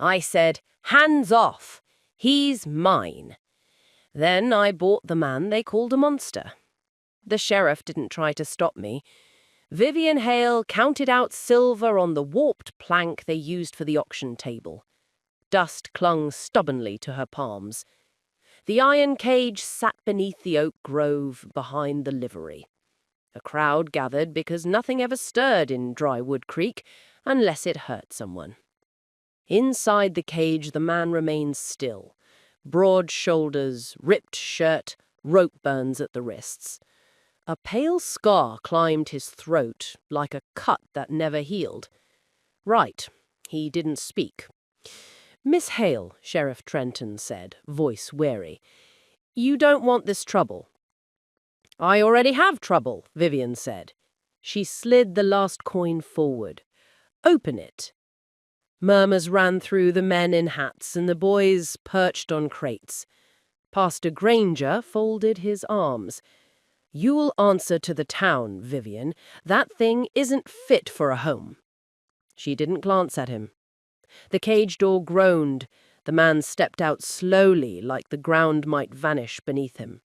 I said, "Hands off! He's mine." Then I bought the man they called a monster. The sheriff didn't try to stop me. Vivian Hale counted out silver on the warped plank they used for the auction table. Dust clung stubbornly to her palms. The iron cage sat beneath the oak grove behind the livery. A crowd gathered because nothing ever stirred in Drywood Creek unless it hurt someone. Inside the cage the man remained still. Broad shoulders, ripped shirt, rope burns at the wrists. A pale scar climbed his throat like a cut that never healed. Right, he didn't speak. "Miss Hale," Sheriff Trenton said, voice wary, "you don't want this trouble." "I already have trouble," Vivian said. She slid the last coin forward. "Open it." Murmurs ran through the men in hats and the boys perched on crates. Pastor Granger folded his arms. "You'll answer to the town, Vivian. That thing isn't fit for a home." She didn't glance at him. The cage door groaned. The man stepped out slowly, like the ground might vanish beneath him.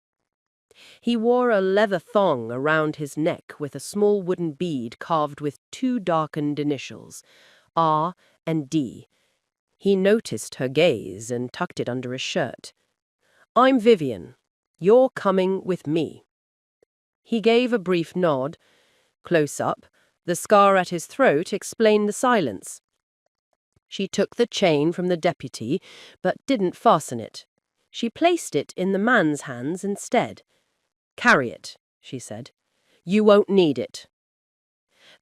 He wore a leather thong around his neck with a small wooden bead carved with two darkened initials, R and D. He noticed her gaze and tucked it under his shirt. "I'm Vivian. You're coming with me." He gave a brief nod. Close up, the scar at his throat explained the silence. She took the chain from the deputy, but didn't fasten it. She placed it in the man's hands instead. "Carry it," she said. "You won't need it."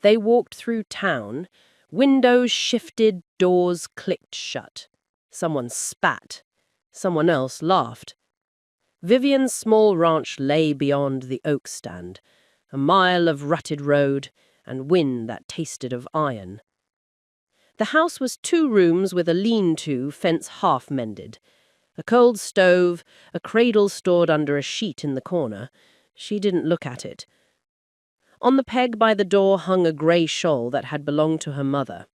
They walked through town. Windows shifted, doors clicked shut. Someone spat. Someone else laughed. Vivian's small ranch lay beyond the oak stand, a mile of rutted road and wind that tasted of iron. The house was 2 rooms with a lean-to, fence half mended. A cold stove, a cradle stored under a sheet in the corner. She didn't look at it. On the peg by the door hung a grey shawl that had belonged to her mother.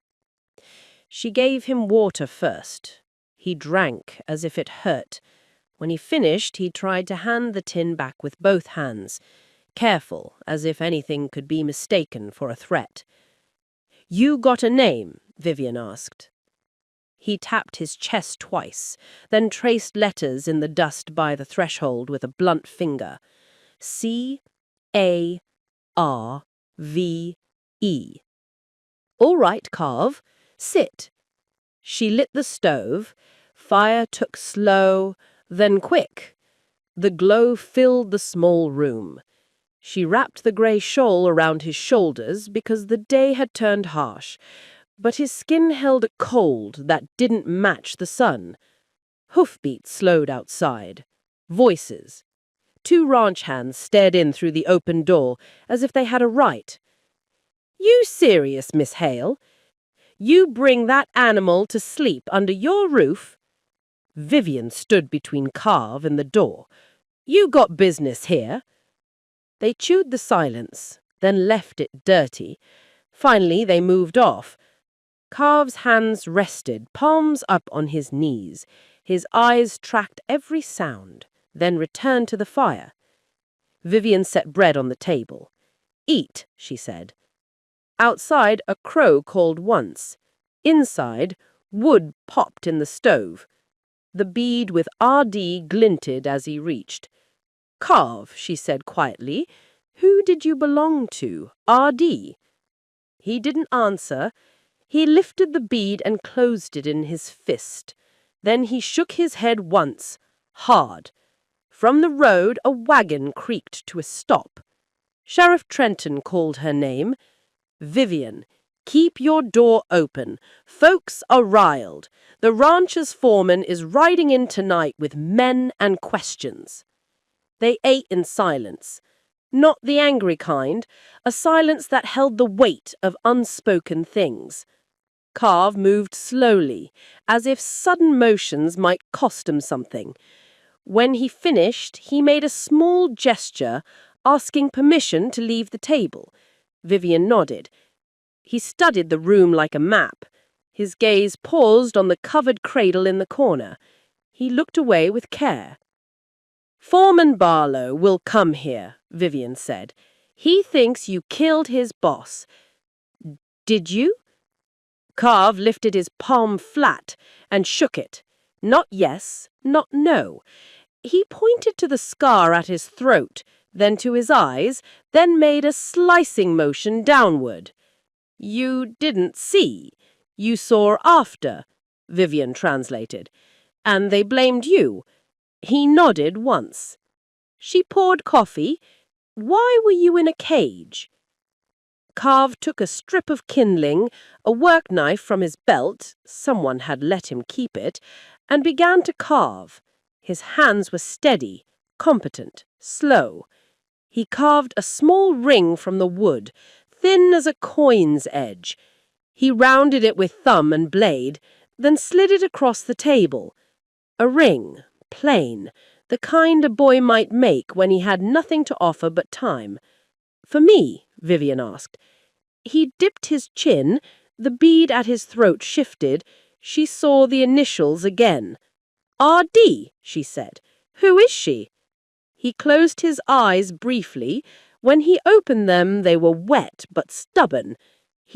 She gave him water first. He drank as if it hurt. When he finished, he tried to hand the tin back with both hands, careful, as if anything could be mistaken for a threat. "You got a name?" Vivian asked. He tapped his chest twice, then traced letters in the dust by the threshold with a blunt finger. C-A-R-V-E. "All right, Carve. Sit." She lit the stove. Fire took slow, then quick. The glow filled the small room. She wrapped the grey shawl around his shoulders because the day had turned harsh, but his skin held a cold that didn't match the sun. Hoofbeats slowed outside. Voices. 2 ranch hands stared in through the open door as if they had a right. "You serious, Miss Hale? You bring that animal to sleep under your roof?" Vivian stood between Carve and the door. "You got business here." They chewed the silence, then left it dirty. Finally, they moved off. Carve's hands rested, palms up on his knees. His eyes tracked every sound, then returned to the fire. Vivian set bread on the table. "Eat," she said. Outside, a crow called once. Inside, wood popped in the stove. The bead with RD glinted as he reached. "Carve," she said quietly. "Who did you belong to, RD?" He didn't answer. He lifted the bead and closed it in his fist. Then he shook his head once, hard. From the road, a wagon creaked to a stop. Sheriff Trenton called her name. "Vivian, keep your door open. Folks are riled. The rancher's foreman is riding in tonight with men and questions." They ate in silence. Not the angry kind, a silence that held the weight of unspoken things. Carve moved slowly, as if sudden motions might cost him something. When he finished, he made a small gesture, asking permission to leave the table. Vivian nodded. He studied the room like a map. His gaze paused on the covered cradle in the corner. He looked away with care. "Foreman Barlow will come here," Vivian said. "He thinks you killed his boss." "Did you?" Carve lifted his palm flat and shook it. Not yes, not no. He pointed to the scar at his throat, then to his eyes, then made a slicing motion downward. "You didn't see. You saw after," Vivian translated. "And they blamed you." He nodded once. She poured coffee. "Why were you in a cage?" Carve took a strip of kindling, a work knife from his belt, someone had let him keep it, and began to carve. His hands were steady, competent, slow. He carved a small ring from the wood, thin as a coin's edge. He rounded it with thumb and blade, then slid it across the table. A ring, plain, the kind a boy might make when he had nothing to offer but time. "For me?" Vivian asked. He dipped his chin, the bead at his throat shifted. She saw the initials again. "R.D.," she said. "Who is she?" He closed his eyes briefly. When he opened them, they were wet but stubborn.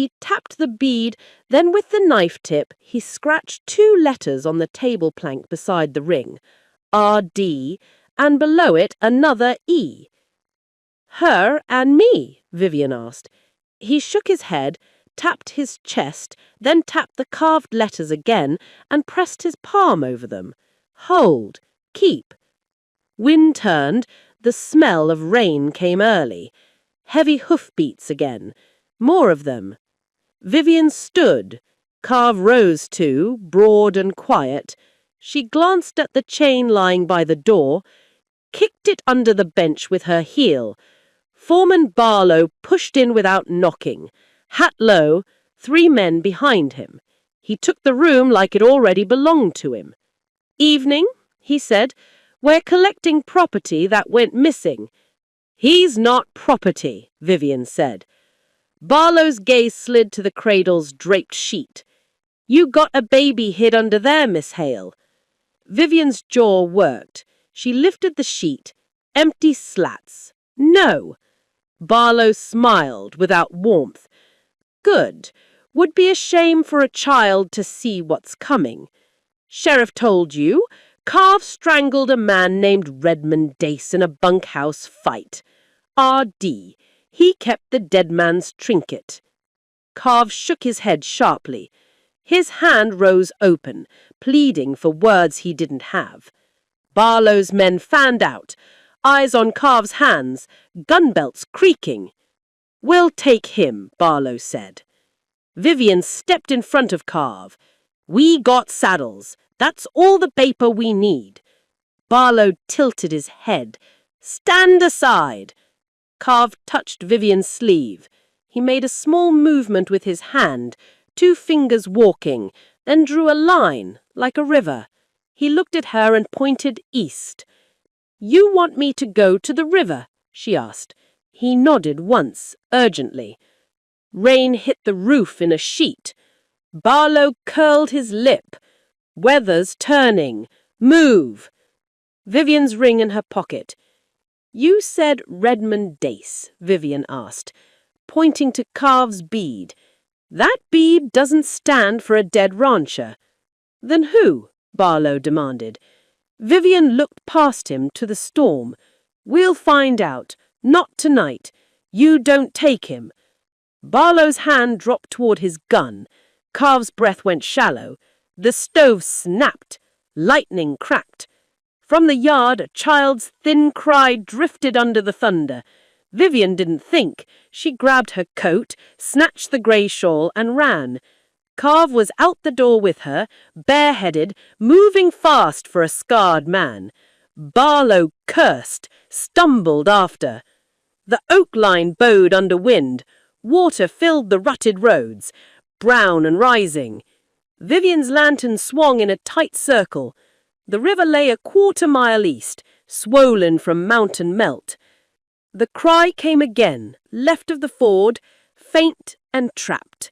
He tapped the bead, then with the knife tip, he scratched 2 letters on the table plank beside the ring. R.D., and below it another E. "Her and me?" Vivian asked. He shook his head, tapped his chest, then tapped the carved letters again and pressed his palm over them. "Hold. Keep." Wind turned. The smell of rain came early. Heavy hoofbeats again. More of them. Vivian stood. Carve rose too, broad and quiet. She glanced at the chain lying by the door, kicked it under the bench with her heel. Foreman Barlow pushed in without knocking. Hat low, 3 men behind him. He took the room like it already belonged to him. "Evening," he said. "We're collecting property that went missing." "He's not property," Vivian said. Barlow's gaze slid to the cradle's draped sheet. "You got a baby hid under there, Miss Hale." Vivian's jaw worked. She lifted the sheet. Empty slats. "No." Barlow smiled without warmth. "Good. Would be a shame for a child to see what's coming. Sheriff told you. Carve strangled a man named Redmond Dace in a bunkhouse fight. R.D. He kept the dead man's trinket." Carve shook his head sharply. His hand rose open, pleading for words he didn't have. Barlow's men fanned out, eyes on Carve's hands, gun belts creaking. "We'll take him," Barlow said. Vivian stepped in front of Carve. "We got saddles. That's all the paper we need." Barlow tilted his head. "Stand aside." Carve touched Vivian's sleeve. He made a small movement with his hand, 2 fingers walking, then drew a line, like a river. He looked at her and pointed east. "You want me to go to the river?" she asked. He nodded once, urgently. Rain hit the roof in a sheet. Barlow curled his lip. "Weather's turning. Move." Vivian's ring in her pocket. "You said Redmond Dace," Vivian asked, pointing to Carve's bead. "That bead doesn't stand for a dead rancher." "Then who?" Barlow demanded. Vivian looked past him to the storm. "We'll find out. Not tonight. You don't take him." Barlow's hand dropped toward his gun. Carve's breath went shallow. The stove snapped. Lightning cracked. From the yard, a child's thin cry drifted under the thunder. Vivian didn't think. She grabbed her coat, snatched the grey shawl, and ran. Carve was out the door with her, bareheaded, moving fast for a scarred man. Barlow cursed, stumbled after. The oak line bowed under wind. Water filled the rutted roads, brown and rising. Vivian's lantern swung in a tight circle. The river lay a 1/4 mile east, swollen from mountain melt. The cry came again, left of the ford, faint and trapped.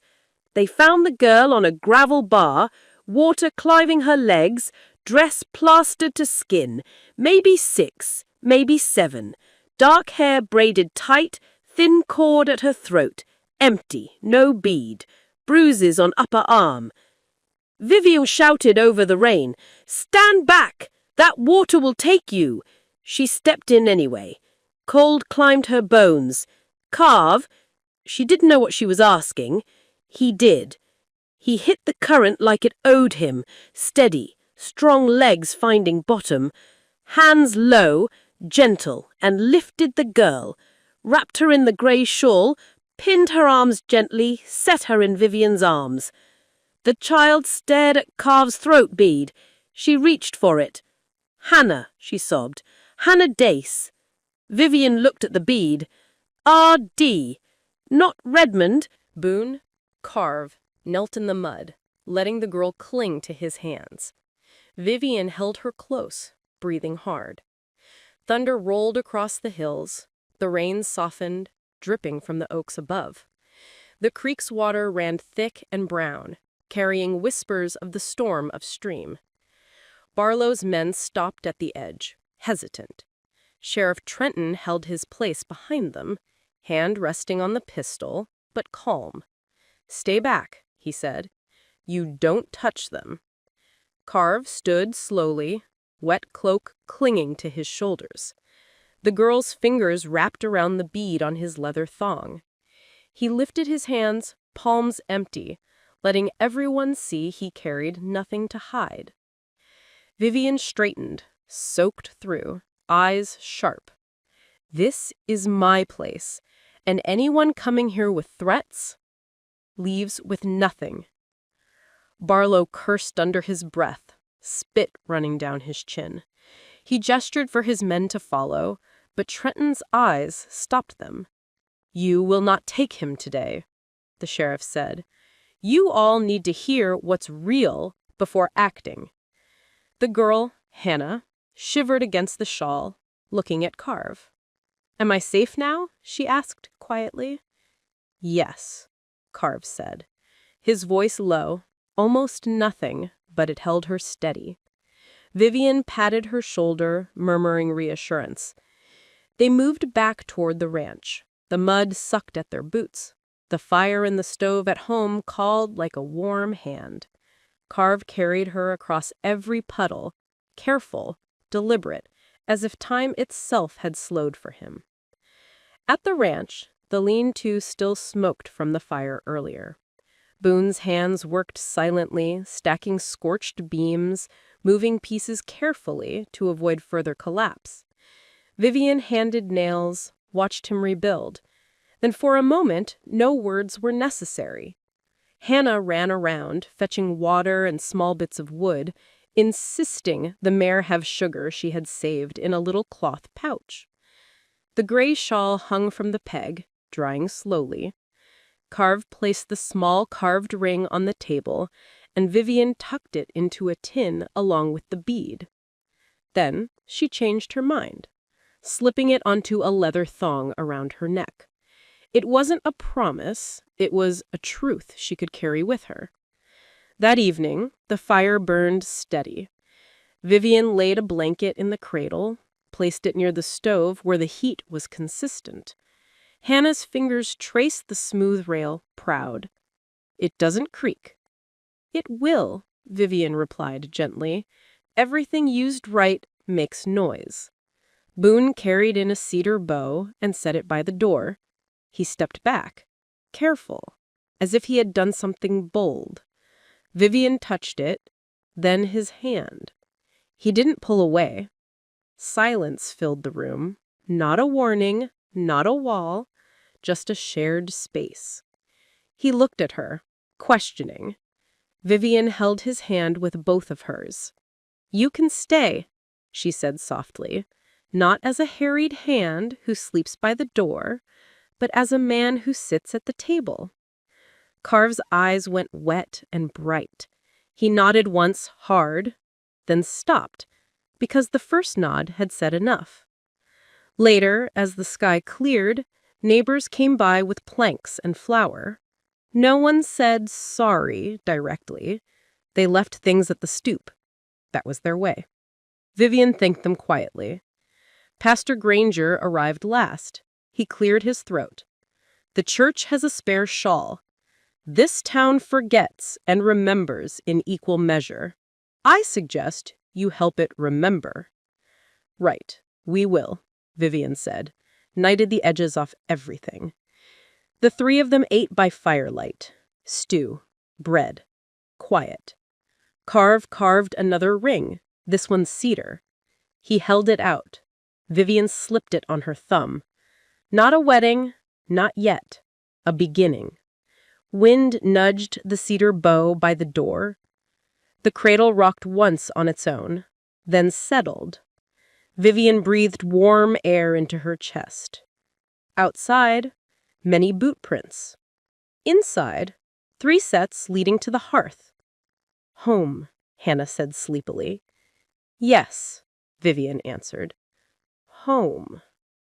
They found the girl on a gravel bar, water cliving her legs, dress plastered to skin, maybe 6, maybe 7, dark hair braided tight, thin cord at her throat, empty, no bead, bruises on upper arm. Vivian shouted over the rain, "Stand back! That water will take you!" She stepped in anyway. Cold climbed her bones. Carve? She didn't know what she was asking. He did. He hit the current like it owed him, steady, strong legs finding bottom, hands low, gentle, and lifted the girl, wrapped her in the grey shawl, pinned her arms gently, set her in Vivian's arms. The child stared at Carve's throat bead. She reached for it. "Hannah," she sobbed. "Hannah Dace." Vivian looked at the bead. R.D. Not Redmond. Boone, Carve, knelt in the mud, letting the girl cling to his hands. Vivian held her close, breathing hard. Thunder rolled across the hills. The rain softened, dripping from the oaks above. The creek's water ran thick and brown, carrying whispers of the storm upstream. Barlow's men stopped at the edge, hesitant. Sheriff Trenton held his place behind them, hand resting on the pistol, but calm. "Stay back," he said. "You don't touch them." Carve stood slowly, wet cloak clinging to his shoulders. The girl's fingers wrapped around the bead on his leather thong. He lifted his hands, palms empty, letting everyone see he carried nothing to hide. Vivian straightened, soaked through, eyes sharp. "This is my place, and anyone coming here with threats leaves with nothing." Barlow cursed under his breath, spit running down his chin. He gestured for his men to follow, but Trenton's eyes stopped them. "You will not take him today," the sheriff said. "You all need to hear what's real before acting." The girl, Hannah, shivered against the shawl, looking at Carve. "Am I safe now?" she asked quietly. "Yes," Carve said, his voice low, almost nothing, but it held her steady. Vivian patted her shoulder, murmuring reassurance. They moved back toward the ranch. The mud sucked at their boots. The fire in the stove at home called like a warm hand. Carve carried her across every puddle, careful, deliberate, as if time itself had slowed for him. At the ranch, the lean-to still smoked from the fire earlier. Boone's hands worked silently, stacking scorched beams, moving pieces carefully to avoid further collapse. Vivian handed nails, watched him rebuild. Then for a moment, no words were necessary. Hannah ran around, fetching water and small bits of wood, insisting the mare have sugar she had saved in a little cloth pouch. The gray shawl hung from the peg, drying slowly. Carve placed the small carved ring on the table, and Vivian tucked it into a tin along with the bead. Then she changed her mind, slipping it onto a leather thong around her neck. It wasn't a promise, it was a truth she could carry with her. That evening, the fire burned steady. Vivian laid a blanket in the cradle, placed it near the stove where the heat was consistent. Hannah's fingers traced the smooth rail, proud. "It doesn't creak." "It will," Vivian replied gently. "Everything used right makes noise." Boone carried in a cedar bow and set it by the door. He stepped back, careful, as if he had done something bold. Vivian touched it, then his hand. He didn't pull away. Silence filled the room. Not a warning, not a wall, just a shared space. He looked at her, questioning. Vivian held his hand with both of hers. "You can stay," she said softly, "not as a harried hand who sleeps by the door, but as a man who sits at the table." Carve's eyes went wet and bright. He nodded once hard, then stopped, because the first nod had said enough. Later, as the sky cleared, neighbors came by with planks and flour. No one said sorry directly. They left things at the stoop. That was their way. Vivian thanked them quietly. Pastor Granger arrived last. He cleared his throat. The church has a spare shawl. This town forgets and remembers in equal measure. I suggest you help it remember. Right, we will, Vivian said, knighted the edges off everything. The three of them ate by firelight. Stew, bread, quiet. Carve carved another ring, this one's cedar. He held it out. Vivian slipped it on her thumb. Not a wedding, not yet. A beginning. Wind nudged the cedar bow by the door. The cradle rocked once on its own, then settled. Vivian breathed warm air into her chest. Outside, many boot prints. Inside, 3 sets leading to the hearth. Home, Hannah said sleepily. Yes, Vivian answered. Home.